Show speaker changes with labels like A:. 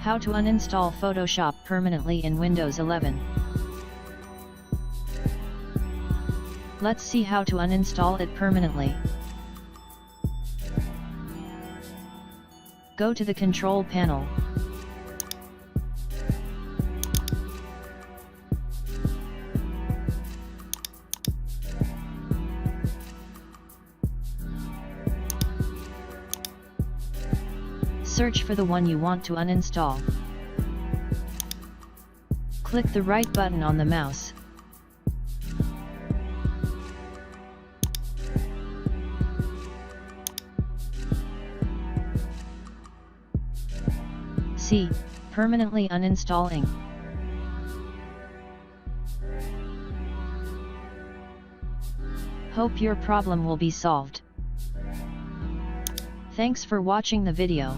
A: How to uninstall Photoshop permanently in Windows 11. Let's see how to uninstall it permanently. Go to the Control panel. Search for the one you want to uninstall. Click the right button on the mouse. See, permanently uninstalling. Hope your problem will be solved. Thanks for watching the video.